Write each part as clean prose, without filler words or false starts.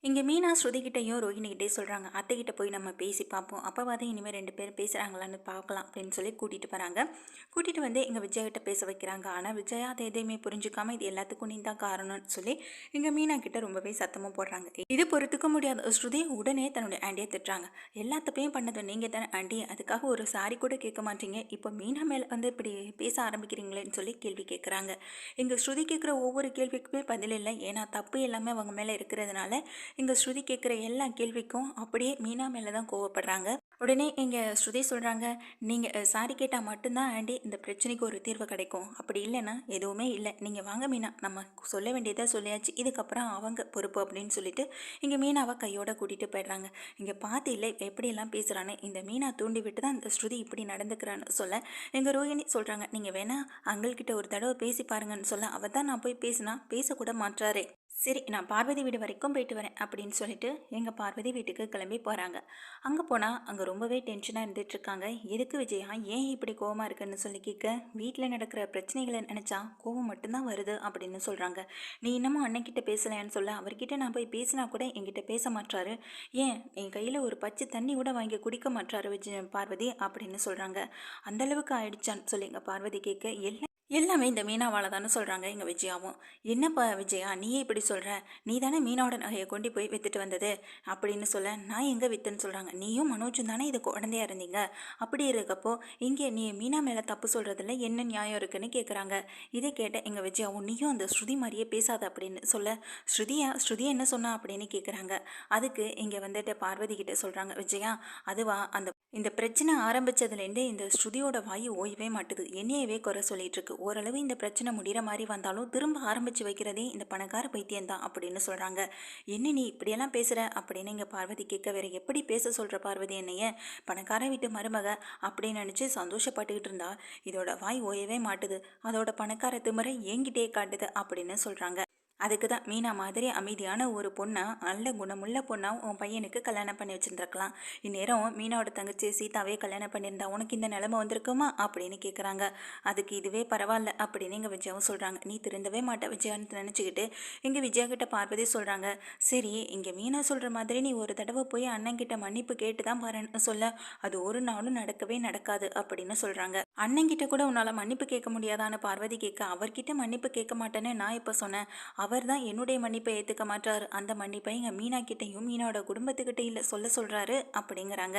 இங்கே மீனா ஸ்ருதிகிட்டையும் ரோஹிணிகிட்டே சொல்கிறாங்க, அத்தைக்கிட்ட போய் நம்ம பேசி பார்ப்போம், அப்போவாதே இனிமேல் ரெண்டு பேரும் பேசுகிறாங்களான்னு பார்க்கலாம் அப்படின்னு சொல்லி கூட்டிகிட்டு போகிறாங்க. கூட்டிகிட்டு வந்து எங்கள் விஜய்கிட்ட பேச வைக்கிறாங்க. ஆனால் விஜயா அதை எதையுமே புரிஞ்சுக்காம இது எல்லாத்துக்கும் நீ தான் காரணம்னு சொல்லி எங்கள் மீனா கிட்ட ரொம்பவே சத்தமாக போடுறாங்க. இது பொறுத்துக்க முடியாத ஸ்ருதி உடனே தன்னுடைய ஆண்டியை திட்டுறாங்க. எல்லாத்தப்பையும் பண்ணது நீங்கள் தானே ஆண்டி, அதுக்காக ஒரு சாரி கூட கேட்க மாட்டீங்க, இப்போ மீனா மேலே வந்து இப்படி பேச ஆரம்பிக்கிறீங்களேன்னு சொல்லி கேள்வி கேட்குறாங்க. எங்கள் ஸ்ருதி கேட்குற ஒவ்வொரு கேள்விக்குமே பதில் இல்லை, ஏன்னா தப்பு எல்லாமே அவங்க மேலே இருக்கிறதுனால இங்கே ஸ்ருதி கேட்குற எல்லா கேள்விக்கும் அப்படியே மீனா மேலே தான் கோவப்படுறாங்க. உடனே எங்கள் ஸ்ருதி சொல்கிறாங்க, நீங்கள் சாரி கேட்டால் மட்டும்தான் ஆண்டி இந்த பிரச்சனைக்கு ஒரு தீர்வு கிடைக்கும், அப்படி இல்லைன்னா எதுவுமே இல்லை, நீங்கள் வாங்க மீனா, நம்ம சொல்ல வேண்டியதாக சொல்லியாச்சு, இதுக்கப்புறம் அவங்க பொறுப்பு அப்படின்னு சொல்லிட்டு இங்கே மீனாவை கையோட கூட்டிகிட்டு போயிடுறாங்க. இங்கே பார்த்து இல்லை எப்படியெல்லாம் பேசுகிறான்னு இந்த மீனா தூண்டி விட்டு தான் இந்த ஸ்ருதி இப்படி நடந்துக்கிறான்னு சொல்ல எங்கள் ரோஹிணி சொல்கிறாங்க, நீங்கள் வேணா அங்கள்கிட்ட ஒரு தடவை பேசி பாருங்கன்னு சொல்ல அவர் தான் நான் போய் பேசினா பேசக்கூட மாட்டாரே. சரி, நான் பார்வதி வீடு வரைக்கும் போயிட்டு வரேன் அப்படின்னு சொல்லிட்டு எங்கள் பார்வதி வீட்டுக்கு கிளம்பி போகிறாங்க. அங்கே போனால் அங்கே ரொம்பவே டென்ஷனாக இருந்துகிட்ருக்காங்க. எதுக்கு விஜயா, ஏன் இப்படி கோவமாக இருக்குன்னு சொல்லி கேட்க, வீட்டில் நடக்கிற பிரச்சனைகளை நினச்சா கோவம் மட்டும்தான் வருது அப்படின்னு சொல்கிறாங்க. நீ இன்னமும் அண்ணன்கிட்ட பேசலையான்னு சொல்ல, அவர்கிட்ட நான் போய் பேசினா கூட என்கிட்ட பேச மாட்டாரு, ஏன் என் கையில் ஒரு பச்சை தண்ணி கூட வாங்கி குடிக்க மாட்டாரு பார்வதி அப்படின்னு சொல்கிறாங்க. அந்தளவுக்கு ஆயிடுச்சான்னு சொல்லி எங்கள் பார்வதி கேட்க, எல்லாமே இந்த மீனாவால் தானே சொல்கிறாங்க எங்கள் விஜயாவும். என்னப்பா விஜயா, நீயே இப்படி சொல்கிற, நீ தானே மீனாவோட நகையை கொண்டு போய் விற்றுட்டு வந்தது அப்படின்னு சொல்ல, நான் எங்கே விற்றுன்னு சொல்கிறாங்க, நீயும் மனோஜும் தானே இது குழந்தையா இருந்தீங்க, அப்படி இருக்கப்போ இங்கே நீ மீனா மேலே தப்பு சொல்கிறதுல என்ன நியாயம் இருக்குன்னு கேட்குறாங்க. இதை கேட்ட எங்கள் விஜயாவும், நீயும் அந்த ஸ்ருதி மாதிரியே பேசாத அப்படின்னு சொல்ல, ஸ்ருதியா என்ன சொன்னா அப்படின்னு கேட்குறாங்க. அதுக்கு இங்கே வந்துட்டு பார்வதி கிட்ட சொல்கிறாங்க, விஜயா அதுவா, இந்த பிரச்சனை ஆரம்பித்ததுலேருந்தே இந்த ஸ்ருதியோட வாயு ஓய்வே மாட்டுது, என்னையவே குறை சொல்லிட்டு இருக்கு, ஓரளவு இந்த பிரச்சனை முடிகிற மாதிரி வந்தாலும் திரும்ப ஆரம்பித்து வைக்கிறதே இந்த பணக்கார பைத்தியம்தான் அப்படின்னு சொல்கிறாங்க. என்ன நீ இப்படியெல்லாம் பேசுகிற அப்படின்னு இங்கே பார்வதி கேட்க, வேறு எப்படி பேச சொல்கிற பார்வதி, என்னைய பணக்கார வீட்டு மருமக அப்படின்னு நினச்சி சந்தோஷப்பட்டுக்கிட்டு இருந்தா இதோட வாய் ஓயவே மாட்டுது, அதோட பணக்கார திமிரை என்கிட்டே காட்டுது அப்படின்னு சொல்கிறாங்க. அதுக்கு தான் மீனா மாதிரி அமைதியான ஒரு பொண்ணை, நல்ல குணமுள்ள பொண்ணாக உன் பையனுக்கு கல்யாணம் பண்ணி வச்சுருந்துருக்கலாம், இந்நேரம் மீனாவோட தங்கச்சி சீதாவே கல்யாணம் பண்ணியிருந்தா உனக்கு இந்த நிலைமை வந்திருக்குமா அப்படின்னு கேட்குறாங்க. அதுக்கு இதுவே பரவாயில்ல அப்படின்னு எங்கள் விஜயாவும் சொல்கிறாங்க. நீ திருந்தவே மாட்ட விஜயான்னு நினச்சிக்கிட்டு இங்கே விஜயா கிட்ட பார்வதி சொல்கிறாங்க, சரி இங்கே மீனா சொல்கிற மாதிரி நீ ஒரு தடவை போய் அண்ணன்கிட்ட மன்னிப்பு கேட்டு தான் பாருன்னு சொல்ல, அது ஒரு நாளும் நடக்கவே நடக்காது அப்படின்னு சொல்கிறாங்க. அண்ணன்கிட்ட கூட உன்னால் மன்னிப்பு கேட்க முடியாதான்னு பார்வதி கேட்க, அவர்கிட்ட மன்னிப்பு கேட்க மாட்டேன்னு நான் இப்போ சொன்னேன், அவர் தான் என்னுடைய மன்னிப்பை ஏற்றுக்க மாட்டார், அந்த மன்னிப்பை எங்கள் மீனா கிட்டையும் மீனாவோட குடும்பத்துக்கிட்ட இல்லை சொல்கிறாரு அப்படிங்கிறாங்க.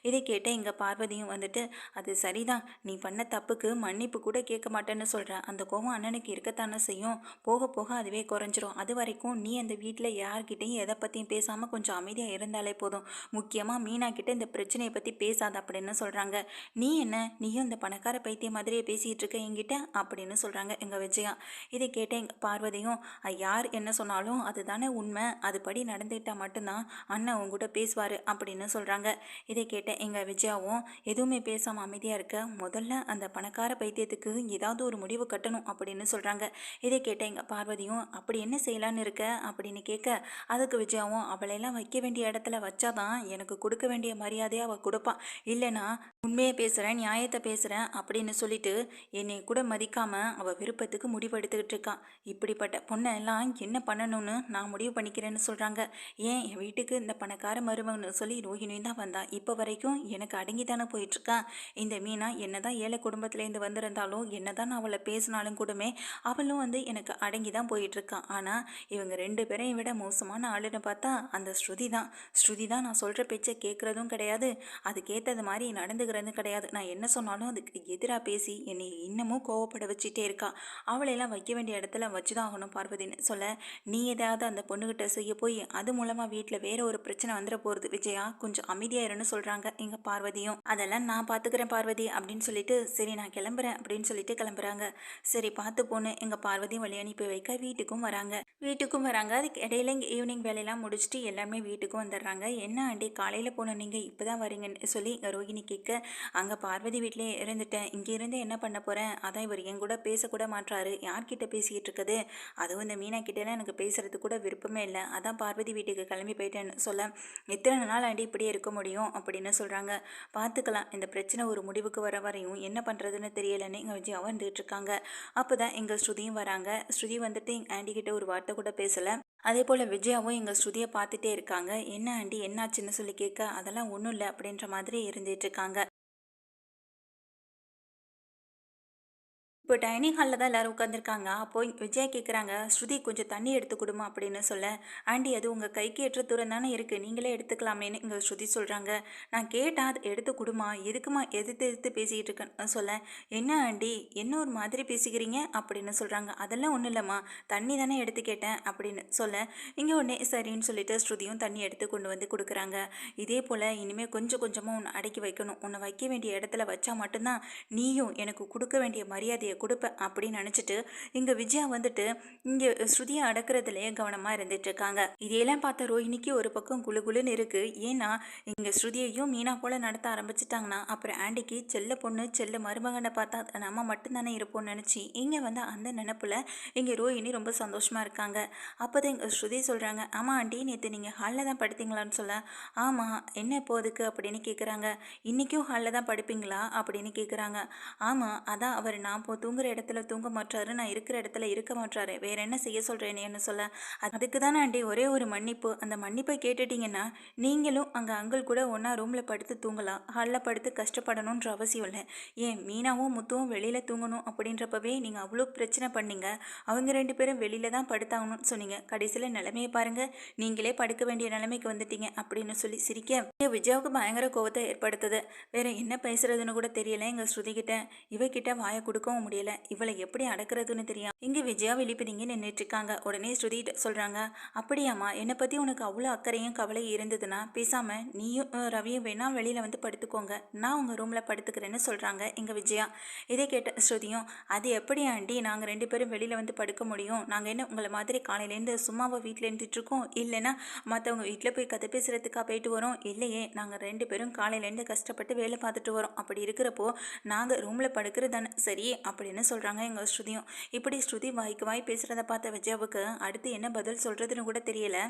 இதை கேட்ட எங்கள் பார்வதியும் வந்துட்டு, அது சரிதான், நீ பண்ண தப்புக்கு மன்னிப்பு கூட கேட்க மாட்டேன்னு சொல்கிற, அந்த கோவம் அண்ணனுக்கு இருக்கத்தானே செய்யும், போக போக அதுவே குறைஞ்சிரும், அது வரைக்கும் நீ அந்த வீட்டில் யார்கிட்டையும் எதை பற்றியும் பேசாமல் கொஞ்சம் அமைதியாக இருந்தாலே போதும், முக்கியமாக மீனா கிட்ட இந்த பிரச்சனையை பற்றி பேசாத அப்படின்னு சொல்கிறாங்க. நீ என்ன, நீயும் இந்த பணக்கார பைத்தியம் மாதிரியே பேசிகிட்டு இருக்க என்கிட்ட அப்படின்னு சொல்கிறாங்க எங்கள் விஜயா. இதை கேட்ட எங்கள் பார்வதியும், யார் என்ன சொன்னாலும் அதுதானே உண்மை, அதுபடி நடந்துக்கிட்டால் மட்டும்தான் அண்ணன் உங்ககிட்ட பேசுவார் அப்படின்னு சொல்கிறாங்க. இதை கேட்ட எங்கள் விஜயாவும் எதுவுமே பேசாமல் அமைதியாக இருக்க, முதல்ல அந்த பணக்கார பைத்தியத்துக்கு ஏதாவது ஒரு முடிவு கட்டணும் அப்படின்னு சொல்கிறாங்க. இதை கேட்ட எங்கள் பார்வதியும், அப்படி என்ன செய்யலான்னு இருக்க அப்படின்னு கேட்க, அதுக்கு விஜயாவும், அவளையெல்லாம் வைக்க வேண்டிய இடத்துல வச்சாதான் எனக்கு கொடுக்க வேண்டிய மரியாதையை அவள் கொடுப்பான், இல்லைனா உண்மையை பேசுகிறேன் நியாயத்தை பேசுகிறேன் அப்படின்னு சொல்லிட்டு என்னை கூட மதிக்காமல் அவள் விருப்பத்துக்கு முடிவெடுத்துக்கிட்டு இருக்கான், இப்படிப்பட்ட பொண்ணை எல்லாம் என்ன பண்ணணும்னு நான் முடிவு பண்ணிக்கிறேன்னு சொல்கிறாங்க. ஏன் என் வீட்டுக்கு இந்த பணக்கார மருமகன்னு சொல்லி ரோஹிணியும் தான் வந்தா, இப்போ வரைக்கும் எனக்கு அடங்கி தானே போயிட்டுருக்கான், இந்த மீனா என்ன தான் ஏழை குடும்பத்துலேருந்து வந்திருந்தாலும் என்ன தான் நான் அவளை பேசினாலும் கூடமே அவளும் வந்து எனக்கு அடங்கி தான் போயிட்டுருக்கான், ஆனால் இவங்க ரெண்டு பேரையும் விட மோசமான ஆளுன்னு பார்த்தா அந்த ஸ்ருதி தான் நான் சொல்கிற பேச்சை கேட்குறதும் கிடையாது, அதுக்கேற்றது மாதிரி நடந்துக்கிறதும் கிடையாது, நான் என்ன சொன்னாலும் அதுக்கு எதிராக பேசி என்னை இன்னமும் கோவப்பட வச்சுட்டே இருக்கா, அவளையெல்லாம் வைக்க வேண்டிய இடத்துல வச்சு தான் ஆகணும் பார்வதின்னு சொல்ல, நீ ஏதாவது அந்த பொண்ணுகிட்ட செய்ய போய் அது மூலமாக வீட்டில் வேற ஒரு பிரச்சனை வந்துட போகிறது விஜயா, கொஞ்சம் அமைதியாயிருன்னு சொல்கிறாங்க எங்கள் பார்வதியும். அதெல்லாம் நான் பார்த்துக்கிறேன் பார்வதி அப்படின்னு சொல்லிட்டு, சரி நான் கிளம்புறேன் அப்படின்னு சொல்லிட்டு கிளம்புறாங்க. சரி பார்த்து போன்னு எங்கள் பார்வதியும் வழி அனுப்பி வைக்க வீட்டுக்கும் வராங்க. அதுக்கு இடையில இங்கே ஈவினிங் வேலையெல்லாம் முடிச்சுட்டு எல்லாருமே வீட்டுக்கும் வந்துடுறாங்க. என்ன ஆண்டி காலையில் போன நீங்கள் இப்போ தான் வரீங்கன்னு சொல்லி இங்கே ரோஹிணி கேட்க, அங்கே பார்வதி வீட்டிலே இருந்துட்டேன், இங்கே இருந்து என்ன பண்ண போகிறேன், அதான் இவர் என் கூட பேசக்கூட மாட்டாரு, யார்கிட்ட பேசிக்கிட்டு இருக்குது, அதுவும் இந்த மீனா கிட்டேலாம் எனக்கு பேசுகிறதுக்கு கூட விருப்பமே இல்லை, அதான் பார்வதி வீட்டுக்கு கிளம்பி போயிட்டேன்னு சொல்ல, எத்தனை நாள் ஆண்டி இப்படியே இருக்க முடியும் அப்படின்னு சொல்கிறாங்க. பார்த்துக்கலாம், இந்த பிரச்சனை ஒரு முடிவுக்கு வர வரையும் என்ன பண்ணுறதுன்னு தெரியலைன்னு எங்கள் விஜய் வந்துட்டு இருக்காங்க. அப்போ தான் எங்கள் ஸ்ருதியும் வராங்க. ஸ்ருதி வந்துட்டு எங்கள் ஆண்டி கிட்ட ஒரு வார்த்தை வார்த்தை கூட பேசலை. அதே போல் விஜயாவும் எங்கள் ஸ்ருதியை பார்த்துட்டே இருக்காங்க. என்ன ஆண்டி என்னாச்சுன்னு சொல்லி கேட்க, அதெல்லாம் ஒன்றும் இல்லை அப்படின்ற மாதிரி இருந்துட்டு இருக்காங்க. இப்போ டைனிங் ஹாலில் தான் எல்லோரும் உட்காந்துருக்காங்க. அப்போ விஜயா கேட்குறாங்க, ஸ்ருதி கொஞ்சம் தண்ணி எடுத்து கொடுமா அப்படின்னு சொல்ல, ஆண்டி அது உங்கள் கைக்கு ஏற்ற தூரம் தானே இருக்குது, நீங்களே எடுத்துக்கலாமேன்னு இங்கே ஸ்ருதி சொல்கிறாங்க. நான் கேட்டால் அது எடுத்து கொடுமா, எதுக்குமா எதிர்த்து எதிர்த்து பேசிக்கிட்டு இருக்கேன்னு சொல்ல, என்ன ஆண்டி என்ன ஒரு மாதிரி பேசிக்கிறீங்க அப்படின்னு சொல்கிறாங்க. அதெல்லாம் ஒன்றும் இல்லைம்மா, தண்ணி தானே எடுத்து கேட்டேன் அப்படின்னு சொல்ல, இங்கே உடனே சரின்னு சொல்லிட்டு ஸ்ருதியும் தண்ணி எடுத்து கொண்டு வந்து கொடுக்குறாங்க. இதே போல் இனிமேல் கொஞ்சம் கொஞ்சமாக உன்னை அடக்கி வைக்கணும், உன்னை வைக்க வேண்டிய இடத்துல வச்சா மட்டும்தான் நீயும் எனக்கு கொடுக்க வேண்டிய மரியாதையை கொடுப்பேன் அப்படின்னு நினச்சிட்டு இங்கே விஜயா வந்துட்டு இங்கே ஸ்ருதியை அடக்கிறதுலேயே கவனமாக இருந்துட்டு இருக்காங்க. இதையெல்லாம் பார்த்த ரோஹிணிக்கு ஒரு பக்கம் குழுகுலுன்னு இருக்குது. ஏன்னா இங்கே ஸ்ருதியையும் மீனா போல் நடத்த ஆரம்பிச்சிட்டாங்கன்னா அப்புறம் ஆண்டிக்கு செல்ல பொண்ணு செல்ல மருமகனை பார்த்தா நம்ம மட்டும்தானே இருப்போம்னு நினச்சி இங்கே வந்து அந்த நினப்பில் இங்கே ரோஹிணி ரொம்ப சந்தோஷமாக இருக்காங்க. அப்போ தான் இங்கே ஸ்ருதி சொல்கிறாங்க, ஆமாம் ஆண்டி நேற்று நீங்கள் ஹாலில் தான் படுத்தீங்களான்னு சொல்ல, ஆமாம் என்ன இப்போதுக்கு அப்படின்னு கேட்குறாங்க. இன்றைக்கும் ஹாலில் தான் படுப்பீங்களா அப்படின்னு கேட்குறாங்க. ஆமாம் அதான் அவர் நான் தூங்குற இடத்துல தூங்க மாட்டாரு, நான் இருக்கிற இடத்துல இருக்க மாட்டாரு, வேற என்ன செய்ய சொல்கிறேனேன்னு சொல்ல, அதுக்கு தானே ஆண்டி ஒரே ஒரு மன்னிப்பு, அந்த மன்னிப்பை கேட்டுட்டீங்கன்னா நீங்களும் அங்கே அங்கிள் கூட ஒன்றா ரூமில் படுத்து தூங்கலாம், ஹாலில் படுத்து கஷ்டப்படணுன்ற அவசியம் இல்லை. ஏன் மீனாவும் முத்துவும் வெளியில் தூங்கணும் அப்படின்றப்பவே நீங்கள் அவ்வளோ பிரச்சனை பண்ணீங்க, அவங்க 2 பேரும் வெளியில் தான் படுத்தாகணும்னு சொன்னீங்க, கடைசியில் நிலைமையை பாருங்கள், நீங்களே படுக்க வேண்டிய நிலைமைக்கு வந்துட்டீங்க அப்படின்னு சொல்லி சிரிக்க விஜயாவுக்கு பயங்கர கோவத்தை ஏற்படுத்துது. வேற என்ன பேசுறதுன்னு கூட தெரியல எங்கள் ஸ்ருதி கிட்ட, இவகிட்ட வாயை கொடுக்கவும் முடியல, இவளை எப்படி அடக்கிறதுன்னு தெரியும். இங்கே விஜயா வெளிப்பதிங்க நின்றுட்டு இருக்காங்க. உடனே ஸ்ருதி சொல்கிறாங்க, அப்படியாம்மா என்னை பற்றி உனக்கு அவ்வளோ அக்கறையும் கவலையும் இருந்ததுன்னா பேசாமல் நீயும் ரவியும் வேணா வெளியில் வந்து படுத்துக்கோங்க, நான் உங்கள் ரூமில் படுத்துக்கிறேன்னு சொல்கிறாங்க எங்கள் விஜயா. இதை கேட்ட ஸ்ருதியும், அது எப்படி ஆண்டி நாங்கள் 2 பேரும் வெளியில் வந்து படுக்க முடியும், நாங்கள் என்ன உங்களை மாதிரி காலையிலேருந்து சும்மாவை வீட்டில் இருந்துட்டுருக்கோம், இல்லைன்னா மற்றவங்க வீட்டில் போய் கதை பேசுகிறதுக்காக போயிட்டு வரோம், இல்லையே நாங்கள் 2 பேரும் காலையிலேருந்து கஷ்டப்பட்டு வேலை பார்த்துட்டு வரோம், அப்படி இருக்கிறப்போ நாங்கள் ரூமில் படுக்கிறது தானே சரி அப்படின்னு சொல்கிறாங்க எங்கள் ஸ்ருதியும். இப்படி ஸ்ருதி வாய்க்கு வாய் பேசுகிறத பார்த்த விஜயாவுக்கு அடுத்து என்ன பதில் சொல்கிறதுன்னு கூட தெரியல.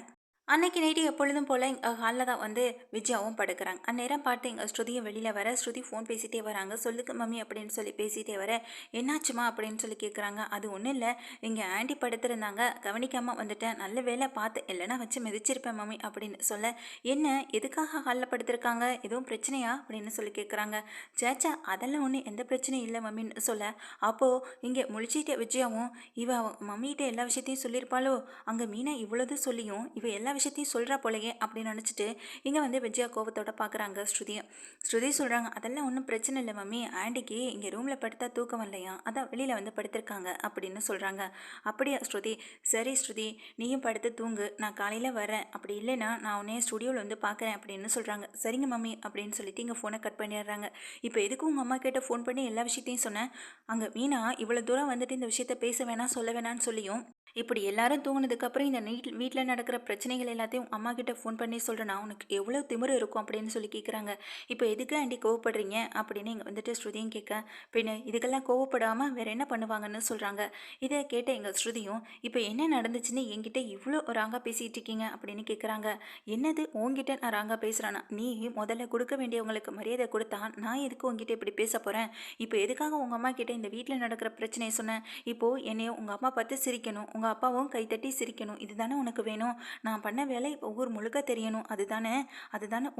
அன்னைக்கு நைட்டு எப்பொழுதும் போல் ஹாலில் தான் வந்து விஜயாவும் படுக்கிறாங்க. அந்நேரம் பார்த்து எங்கள் ஸ்ருதியை வெளியில் வர, ஸ்ருதி ஃபோன் பேசிகிட்டே வராங்க. சொல்லுங்க மம்மி அப்படின்னு சொல்லி பேசிகிட்டே வர, என்னாச்சுமா அப்படின்னு சொல்லி கேட்குறாங்க. அது ஒன்றும் இல்லை, இங்கே ஆண்டி படுத்திருந்தாங்க, கவனிக்காமல் வந்துட்டேன், நல்ல வேலை பார்த்து இல்லைன்னா வச்சு மிதிச்சிருப்பேன் மம்மி அப்படின்னு சொல்ல, என்ன எதுக்காக ஹாலில் படுத்திருக்காங்க, எதுவும் பிரச்சனையா அப்படின்னு சொல்லி கேட்குறாங்க. சேச்சா அதெல்லாம் ஒன்றும் எந்த பிரச்சனையும் இல்லை மம்மின்னு சொல்ல, அப்போது இங்கே முழிச்சிட்ட விஜயாவும், இவ மம்மிகிட்ட எல்லா விஷயத்தையும் சொல்லியிருப்பாளோ, அங்கே மீனா இவ்வளோது சொல்லியும் இவ எல்லா விஷயத்தையும் சொல்கிறா போலையே அப்படின்னு நினச்சிட்டு இங்கே வந்து விஜயா கோபத்தோட பார்க்குறாங்க ஸ்ருதியை. ஸ்ருதி சொல்கிறாங்க, அதெல்லாம் ஒன்றும் பிரச்சனை இல்லை மம்மி, ஆண்டிக்கு இங்கே ரூமில் படுத்தா தூக்கம் இல்லையா, அதான் வெளியில் வந்து படுத்திருக்காங்க அப்படின்னு சொல்கிறாங்க. அப்படியா ஸ்ருதி, சரி ஸ்ருதி நீயும் படுத்து தூங்கு, நான் காலையில் வரேன், அப்படி இல்லைன்னா நான் உன்னே ஸ்டுடியோவில் வந்து பார்க்குறேன் அப்படின்னு சொல்கிறாங்க. சரிங்க மம்மி அப்படின்னு சொல்லிட்டு இங்கே ஃபோனை கட் பண்ணிடுறாங்க. இப்போ எதுக்கு உங்கள் அம்மா கிட்ட ஃபோன் பண்ணி எல்லா விஷயத்தையும் சொன்னேன், அங்கே மீனா இவ்வளோ தூரம் வந்துட்டு இந்த விஷயத்த பேச வேணாம் சொல்ல வேணான்னு சொல்லியும் இப்படி எல்லாரும் தூங்கினதுக்கப்புறம் இந்த வீட்டில் நடக்கிற பிரச்சனைகள் எல்லாத்தையும் அம்மா கிட்ட ஃபோன் பண்ணி சொல்கிறேன்னா உனக்கு எவ்வளோ திமிரு இருக்கும் அப்படின்னு சொல்லி கேட்குறாங்க. இப்போ எதுக்கு ஆண்டி கோவப்படுறீங்க அப்படின்னு இங்கே வந்துட்டு ஸ்ருதியும் கேட்க, பின்ன இதுக்கெல்லாம் கோவப்படாமல் வேறு என்ன பண்ணுவாங்கன்னு சொல்கிறாங்க. இதை கேட்ட எங்கள் ஸ்ருதியும், இப்போ என்ன நடந்துச்சுன்னு என்கிட்ட இவ்வளோ ராங்காக பேசிகிட்டு இருக்கீங்க அப்படின்னு கேட்குறாங்க. என்னது உங்ககிட்ட நான் ராங்காக பேசுகிறேன்னா, நீ முதல்ல கொடுக்க வேண்டியவங்களுக்கு மரியாதை கொடுத்தா நான் எதுக்கு உங்ககிட்ட இப்படி பேச போகிறேன், இப்போ எதுக்காக உங்கள் அம்மா கிட்ட இந்த வீட்டில் நடக்கிற பிரச்சனையை சொன்னேன், இப்போது என்னைய உங்கள் அம்மா பார்த்து சிரிக்கணும், உங்கள் அப்பாவும் கைத்தட்டி சிரிக்கணும், இதுதானே உனக்கு வேணும், நான் பண்ண வேலை இப்போ ஊர் முழுக்க தெரியணும், அதுதானே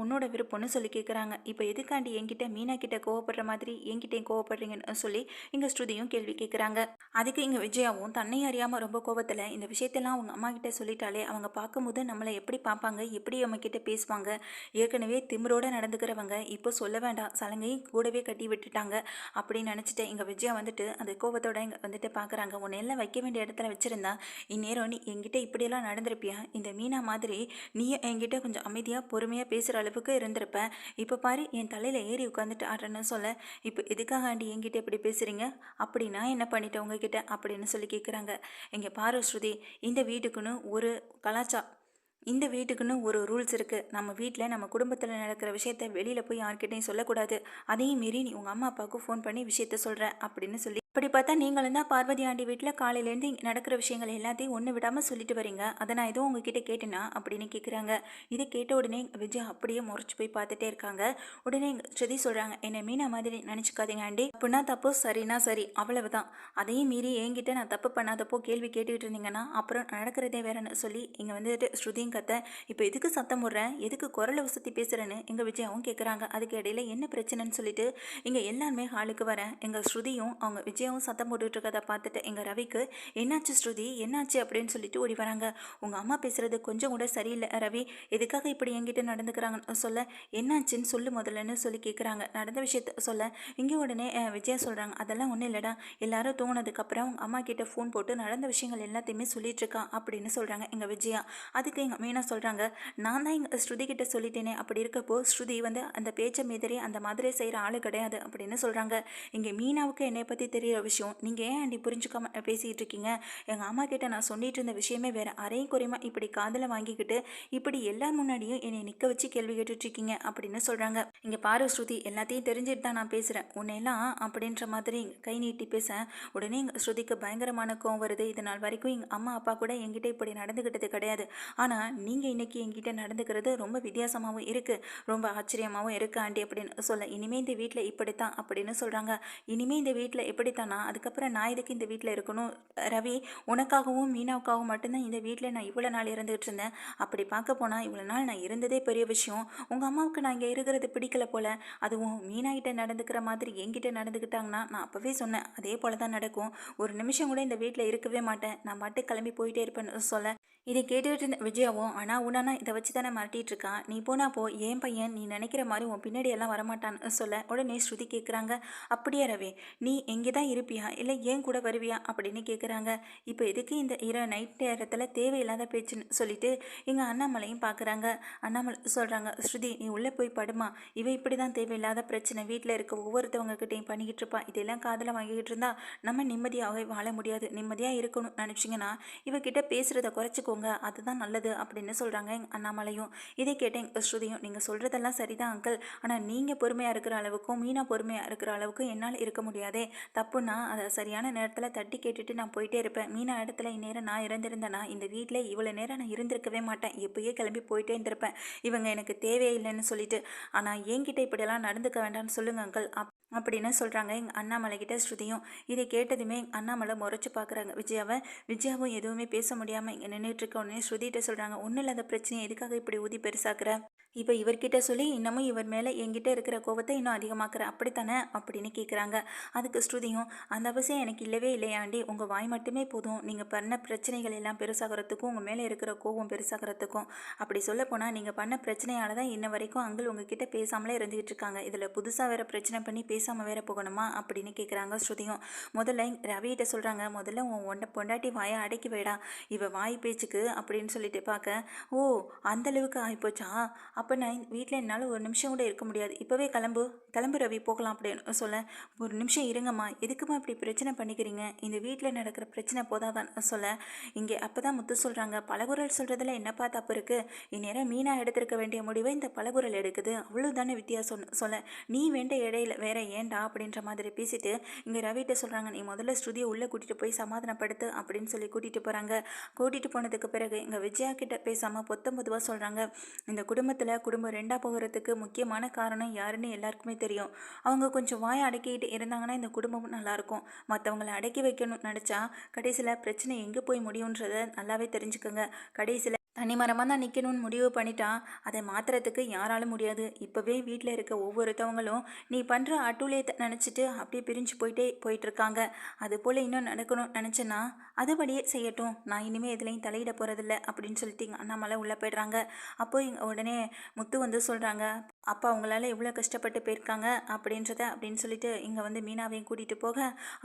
உன்னோட விருப்பம்னு சொல்லி கேட்குறாங்க. இப்போ எதுக்காண்டி என்கிட்ட மீனா கிட்ட கோவப்படுற மாதிரி என்கிட்ட கோவப்படுறீங்கன்னு சொல்லி இங்கே ஸ்ருதியும் கேள்வி கேட்குறாங்க. அதுக்கு இங்கே விஜயாவும் தன்னை அறியாமல் ரொம்ப கோவத்தில் இந்த விஷயத்தெல்லாம் அவங்க அம்மா கிட்ட சொல்லிட்டாலே அவங்க பார்க்கும்போது நம்மளை எப்படி பார்ப்பாங்க, எப்படி அவங்க கிட்ட பேசுவாங்க, ஏற்கனவே திமிரோடு நடந்துக்கிறவங்க இப்போ சொல்ல வேண்டாம் சலங்கையும் கூடவே கட்டி விட்டுட்டாங்க அப்படின்னு நினச்சிட்டு இங்கே விஜயா வந்துட்டு அந்த கோவத்தோட இங்கே வந்துட்டு பார்க்குறாங்க. உன்னை எல்லாம் வைக்க வேண்டிய இடத்துல வச்சுருந்தா இந்நேரம் நீ என்கிட்ட இப்படியெல்லாம் நடந்திருப்பியா, இந்த மீனா மாதிரி நீயும் என்கிட்ட கொஞ்சம் அமைதியாக பொறுமையாக பேசுகிற அளவுக்கு இருந்திருப்ப, இப்போ பாரு என் தலையில் ஏறி உட்காந்துட்டு ஆடுறேன்னு சொல்ல, இப்போ எதுக்காக ஆண்டி என்கிட்ட இப்படி பேசுகிறீங்க, அப்படி நான் என்ன பண்ணிட்டேன் உங்ககிட்ட அப்படின்னு சொல்லி கேட்குறாங்க. இங்கே பாரு ஸ்ருதி, இந்த வீட்டுக்குன்னு ஒரு இந்த வீட்டுக்குன்னு ஒரு ரூல்ஸ் இருக்குது, நம்ம வீட்டில் நம்ம குடும்பத்தில் நடக்கிற விஷயத்த வெளியில் போய் யார்கிட்டையும் சொல்லக்கூடாது, அதையும் மீறி நீ உங்கள் அம்மா அப்பாவுக்கு ஃபோன் பண்ணி விஷயத்த சொல்கிற அப்படின்னு சொல்லி இப்படி பார்த்தா நீங்களும் தான் பார்வதி ஆண்டி வீட்டில் காலையிலேருந்து இங்க நடக்கிற விஷயங்கள் எல்லாத்தையும் ஒன்று விடாமல் சொல்லிட்டு வரீங்க. அதை நான் எதுவும் உங்ககிட்ட கேட்டேனா அப்படின்னு கேட்குறாங்க. இதை கேட்ட உடனே விஜய் அப்படியே முறைச்சு போய் பார்த்துட்டே இருக்காங்க. உடனே ஸ்ருதி சொல்கிறாங்க, என்னை மீனா மாதிரி நினச்சிக்காதீங்க ஆண்டி. அப்படின்னா தப்பு, சரினா சரி, அவ்வளவுதான். அதையும் மீறி என்கிட்ட நான் தப்பு பண்ணாதப்போ கேள்வி கேட்டுக்கிட்டு இருந்தீங்கன்னா அப்புறம் நடக்கிறதே வேறன்னு சொல்லி இங்கே வந்துட்டு ஸ்ருதியும் கத்த, இப்போ எதுக்கு சத்தம் போடுறேன், எதுக்கு குரலை வசதி பேசுகிறேன்னு எங்கள் விஜயாவும் கேட்குறாங்க. அதுக்கு இடையில என்ன பிரச்சனைன்னு சொல்லிட்டு இங்கே எல்லாருமே ஹாலுக்கு வரேன். எங்கள் ஸ்ருதியும் அவங்க விஜயாவும் சத்தம் போட்டுட்டு இருக்கதை பார்த்துட்டு எங்கள் ரவிக்கு, என்னாச்சு ஸ்ருதி, என்னாச்சு அப்படின்னு சொல்லிட்டு ஓடி வராங்க. உங்கள் அம்மா பேசுறது கொஞ்சம் கூட சரியில்லை ரவி, எதுக்காக இப்படி என்கிட்ட நடந்துக்கிறாங்கன்னு சொல்ல, என்னாச்சுன்னு சொல்லு முதல்லன்னு சொல்லி கேட்குறாங்க. நடந்த விஷயத்த சொல்ல இங்கே உடனே விஜயா சொல்கிறாங்க, அதெல்லாம் ஒன்றும் இல்லைடா, எல்லாரும் தூங்கினதுக்கப்புறம் உங்கள் அம்மா கிட்ட ஃபோன் போட்டு நடந்த விஷயங்கள் எல்லாத்தையுமே சொல்லிட்டு இருக்கான் அப்படின்னு சொல்கிறாங்க எங்கள் விஜயா. அதுக்கு எங்கள் மீனா சொல்கிறாங்க, நான் தான் எங்கள் ஸ்ருதி கிட்ட சொல்லிட்டேனே, அப்படி இருக்கப்போ ஸ்ருதி வந்து அந்த பேச்சை மீதறி அந்த மாதிரி செய்கிற ஆளு கிடையாது அப்படின்னு சொல்கிறாங்க. இங்கே மீனாவுக்கு என்னை பற்றி தெரியிற விஷயம் நீங்கள் ஏன் ஆண்டி புரிஞ்சுக்காம பேசிகிட்டு இருக்கீங்க, எங்கள் அம்மா கிட்ட நான் சொல்லிட்டு இருந்த விஷயமே வேறு, அரையும் குறையுமா இப்படி காதில் வாங்கிக்கிட்டு இப்படி எல்லார் முன்னாடியும் என்னை நிற்க வச்சு கேள்வி கேட்டுட்ருக்கீங்க அப்படின்னு சொல்கிறாங்க. இங்கே பாரு ஸ்ருதி, எல்லாத்தையும் தெரிஞ்சுட்டு தான் நான் பேசுகிறேன், உன்னையெல்லாம் அப்படின்ற மாதிரி கை நீட்டி பேச உடனே எங்கள் ஸ்ருதிக்கு பயங்கரமான கோவம் வருது. இது நாள் வரைக்கும் எங்கள் அம்மா அப்பா கூட என்கிட்ட இப்படி நடந்துக்கிட்டது கிடையாது, ஆனால் நீங்கள் இன்னைக்கு என்கிட்ட நடந்துக்கிறது ரொம்ப வித்தியாசமாகவும் இருக்குது, ரொம்ப ஆச்சரியமாகவும் இருக்குது ஆண்டி அப்படின்னு சொல்ல, இனிமேல் இந்த வீட்டில் இப்படித்தான் அப்படின்னு சொல்கிறாங்க. இனிமேல் இந்த வீட்டில் எப்படித்தானா, அதுக்கப்புறம் நான் இதுக்கு இந்த வீட்டில் இருக்கணும் ரவி, உனக்காகவும் மீனாவுக்காகவும் மட்டும்தான் இந்த வீட்டில் நான் இவ்வளோ நாள் இருந்துகிட்டு இருந்தேன். அப்படி பார்க்க போனால் இவ்வளோ நாள் நான் இருந்ததே பெரிய விஷயம். உங்கள் அம்மாவுக்கு நான் இங்கே இருக்கிறது பிடிக்கல போல், அதுவும் மீனா கிட்ட நடந்துக்கிற மாதிரி என்கிட்ட நடந்துக்கிட்டாங்கன்னா நான் அப்போவே சொன்னேன் அதே போல் தான் நடக்கும், ஒரு நிமிஷம் கூட இந்த வீட்டில் இருக்கவே மாட்டேன், நான் பாட்டு கிளம்பி போயிட்டே இருப்பேன்னு சொல்ல, இதை கேட்டுக்கிட்டு இருந்த விஜயாவும், ஆனால் உடனே இதை வச்சு தானே மிரட்டிட்டு இருக்கான், நீ போனா போ, என் பையன் நீ நினைக்கிற மாதிரி உன் பின்னாடி எல்லாம் வரமாட்டான்னு சொல்ல, உடனே ஸ்ருதி கேட்குறாங்க, அப்படியே ரவி, நீ எங்கே தான் இருப்பியா இல்லை ஏன் கூட வருவியா அப்படின்னு கேட்குறாங்க. இப்போ எதுக்கு இந்த நைட் நேரத்தில் தேவையில்லாத பேச்சுன்னு சொல்லிட்டு எங்கள் அண்ணாமலையும் பார்க்குறாங்க. அண்ணாமலை சொல்கிறாங்க, ஸ்ருதி நீ உள்ளே போய் படுமா, இவ இப்படி தான் தேவையில்லாத பிரச்சனை வீட்டில் இருக்க ஒவ்வொருத்தவங்ககிட்டையும் பண்ணிக்கிட்டு இருப்பா, இதெல்லாம் காதில் வாங்கிக்கிட்டு இருந்தா நம்ம நிம்மதியாகவே வாழ முடியாது, நிம்மதியாக இருக்கணும்னு நினச்சிங்கன்னா இவகிட்ட பேசுகிறத குறைச்சிக்கோங்க, அதுதான் நல்லது அப்படின்னு சொல்கிறாங்க எங்கள் அண்ணாமலையும். இதை கேட்டேன் ஸ்ருதியும், நீங்கள் சொல்கிறதெல்லாம் சரிதான் அங்கிள், ஆனால் நீங்கள் பொறுமையாக இருக்கிற அளவுக்கும் மீனா பொறுமையாக இருக்கிற அளவுக்கும் என்னால் இருக்க முடியாதே, தப்புன்னா அதை சரியான நேரத்தில் தட்டி கேட்டுட்டு நான் போயிட்டே இருப்பேன், மீனா இடத்துல இந்நேரம் நான் இருந்திருந்தேன்னா இந்த வீட்டில் இவ்வளோ நேரம் நான் இருந்திருக்கவே மாட்டேன், எப்பயே கிளம்பி போயிட்டே இருந்திருப்பேன், இவங்க எனக்கு தேவையில்லைன்னு சொல்லிட்டு, ஆனால் என்கிட்ட இப்படியெல்லாம் நடந்துக்க வேண்டாம்னு சொல்லுங்க அங்கிள் அப்படின்னு சொல்கிறாங்க எங்கள் அண்ணாமலை கிட்ட ஸ்ருதியும். இதை கேட்டதுமே அண்ணாமலை முறைச்சி பார்க்குறாங்க விஜயாவை. விஜயாவும் எதுவுமே பேச முடியாமல் இங்கே நின்றுட்டு இருக்க உடனே ஸ்ருதிகிட்ட சொல்கிறாங்க, ஒன்றும் இல்லாத பிரச்சனையை எதுக்காக இப்படி ஊதி பெருசாக்குற, இப்போ இவர்கிட்ட சொல்லி இன்னமும் இவர் மேலே என்கிட்ட இருக்கிற கோவத்தை இன்னும் அதிகமாக்குற அப்படித்தானே அப்படின்னு கேட்குறாங்க. அதுக்கு ஸ்ருதியும், அந்த அவசியம் எனக்கு இல்லவே இல்லையாண்டி, உங்கள் வாய் மட்டுமே போதும் நீங்கள் பண்ண பிரச்சனைகள் எல்லாம் பெருசாகிறதுக்கும் உங்கள் மேலே இருக்கிற கோவம் பெருசாகிறதுக்கும், அப்படி சொல்ல போனால் நீங்கள் பண்ண பிரச்சனையால் தான் இன்ன வரைக்கும் அங்கிள் உங்ககிட்ட பேசாமலே இருந்துகிட்டு இருக்காங்க, இதில் புதுசாக வேறு பிரச்சனை பண்ணி பேசாமல் வேற போகணுமா அப்படின்னு கேட்குறாங்க ஸ்ருதியும். முதல்ல ரவிகிட்ட சொல்கிறாங்க, முதல்ல உன் பொண்டாட்டி வாயை அடக்கி வைடா, இவ வாய் பேச்சுக்கு அப்படின்னு சொல்லிட்டு பார்க்க, ஓ அந்தளவுக்கு ஆகிப்போச்சா, அப்போ நான் வீட்டில் என்னால் ஒரு நிமிஷம் கூட இருக்க முடியாது, இப்போவே கிளம்பு ரவி போகலாம் அப்படின்னு சொல்ல, ஒரு நிமிஷம் இருங்கம்மா, எதுக்குமா இப்படி பிரச்சனை பண்ணிக்கிறீங்க, இந்த வீட்டில் நடக்கிற பிரச்சனை போதாதான் சொல்ல, இங்கே அப்போ தான் முத்து சொல்கிறாங்க, பலகுரல் சொல்கிறதுல என்னப்பா தப்பு இருக்குது, இந்நேரம் மீனா எடுத்திருக்க வேண்டிய முடிவை இந்த பலகுரல் எடுக்குது, அவ்வளோதானே வித்தியாசம் சொல்ல, நீ வேண்ட இடையில வேற ஏண்டா அப்படின்ற மாதிரி பேசிட்டு இங்கே ரவிகிட்ட சொல்கிறாங்க, நீ முதல்ல ஸ்ருதியை உள்ளே கூட்டிகிட்டு போய் சமாதானப்படுத்து அப்படின்னு சொல்லி கூட்டிகிட்டு போகிறாங்க. கூட்டிகிட்டு போனதுக்கு பிறகு இங்கே விஜயா கிட்ட பேசாமல் பொதுவாக சொல்கிறாங்க, இந்த குடும்பத்தில் குடும்பம் ரெண்டாக போகிறதுக்கு முக்கியமான காரணம் யாருன்னு எல்லாருக்குமே தெரியும், அவங்க கொஞ்சம் வாயை அடக்கிட்டு இருந்தாங்கன்னா இந்த குடும்பமும் நல்லாயிருக்கும், மற்றவங்களை அடக்கி வைக்கணும்னு நினச்சா கடைசியில் பிரச்சனை எங்கே போய் முடியுன்றதை நல்லாவே தெரிஞ்சுக்கோங்க, கடைசியில் தனிமரமாக தான் நிற்கணும்னு முடிவு பண்ணிட்டா அதை மாற்றுறதுக்கு யாராலும் முடியாது, இப்போவே வீட்டில் இருக்க ஒவ்வொருத்தவங்களும் நீ பண்ணுற அட்டூழியத்தை நினச்சிட்டு அப்படியே பிரிஞ்சு போயிட்டுருக்காங்க, அதுபோல் இன்னும் நடக்கணும்னு நினச்சேன்னா அதுபடியே செய்யட்டும், நான் இனிமேல் எதுலையும் தலையிட போகிறதில்ல அப்படின்னு சொல்லிட்டு எங்கள் அண்ணாமலை உள்ளே போய்ட்றாங்க. அப்போது உடனே முத்து வந்து சொல்கிறாங்க, அப்பா அவங்களால எவ்வளோ கஷ்டப்பட்டு போயிருக்காங்க அப்படின்னு சொல்லிட்டு இங்கே வந்து மீனாவையும் கூட்டிகிட்டு போக,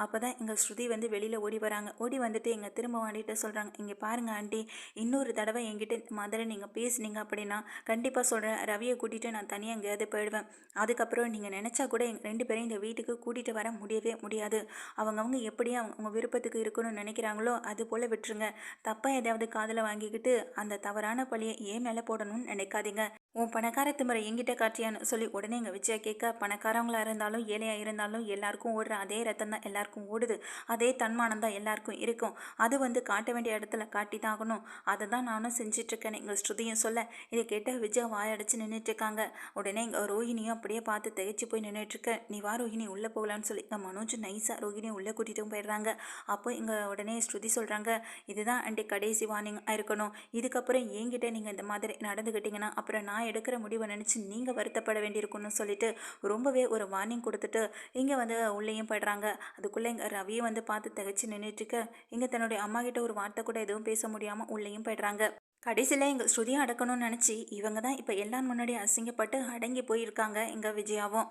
அப்போ தான் எங்கள் ஸ்ருதி வந்து வெளியில் ஓடி வராங்க. ஓடி வந்துட்டு எங்கள் திரும்ப வாண்டிட்டு சொல்கிறாங்க, இங்கே பாருங்கள் ஆண்டி, இன்னொரு தடவை என்கிட்ட இந்த மாதிரி நீங்கள் பேசுனீங்க அப்படின்னா கண்டிப்பாக சொல்கிறேன், ரவியை கூட்டிகிட்டு நான் தனியாக எங்கேயாவது போயிடுவேன். அதுக்கப்புறம் நீங்கள் நினச்சா கூட எங்கள் 2 பேரையும் இந்த வீட்டுக்கு கூட்டிகிட்டு வர முடியவே முடியாது. அவங்கவுங்க எப்படி அவங்க விருப்பத்துக்கு இருக்கணும்னு நினைக்கிறாங்களோ அது போல் விட்டுருங்க. தப்பாக எதையாவது காதில் வாங்கிக்கிட்டு அந்த தவறான பழியை ஏன் மேலே போடணும்னு நினைக்காதீங்க. உன் பணக்கார திமிரை என்கிட்ட காட்டியான்னு சொல்லி உடனே எங்கள் விஜயா கேட்க, பணக்காரவங்களா இருந்தாலும் ஏழையாக இருந்தாலும் எல்லாருக்கும் ஓடுற அதே ரத்தம் தான் எல்லாருக்கும் ஓடுது. அதே தன்மானம் தான் எல்லாருக்கும் இருக்கும். அது காட்ட வேண்டிய இடத்துல காட்டி தான் ஆகணும். அதை தான் நானும் செஞ்சிட்ருக்கேன்னு எங்கள் ஸ்ருதியும் சொல்ல, இதை கேட்ட விஜயா வாயடைச்சு நின்றுட்டுருக்காங்க. உடனே எங்கள் ரோஹிணியும் அப்படியே பார்த்து திகைச்சு போய் நின்றுட்டுருக்க. நீ வா ரோஹிணி உள்ளே போகலான்னு சொல்லி எங்கள் மனோஜ் நைஸாக ரோஹிணியை உள்ளே கூட்டிகிட்டும் போயிடுறாங்க. அப்போ எங்கள் உடனே ஸ்ருதி சொல்கிறாங்க, இதுதான் ஆண்டி கடைசி வார்னிங்காக இருக்கணும். இதுக்கப்புறம் என்கிட்ட நீங்கள் இந்த மாதிரி நடந்துக்கிட்டிங்கன்னா அப்புறம் நான் எடுக்கிற முடிவை நினச்சி நீங்கள் வருத்தப்பட வேண்டியிருக்குன்னு சொல்லிட்டு ரொம்பவே ஒரு வார்னிங் கொடுத்துட்டு இங்கே உள்ளேயும் போய்ட்றாங்க. அதுக்குள்ளே எங்கள் ரவியை பார்த்து திகைச்சு நின்றுட்டுருக்க, இங்கே தன்னுடைய அம்மா கிட்ட ஒரு வார்த்தை கூட எதுவும் பேச முடியாமல் உள்ளேயும் போய்ட்றாங்க. கடைசியில் எங்கள் ஸ்ருதியை அடக்கணும்னு நினச்சி இவங்க தான் இப்போ எல்லாரும் முன்னாடி அசிங்கப்பட்டு அடங்கி போயிருக்காங்க எங்கள் விஜயாவும்.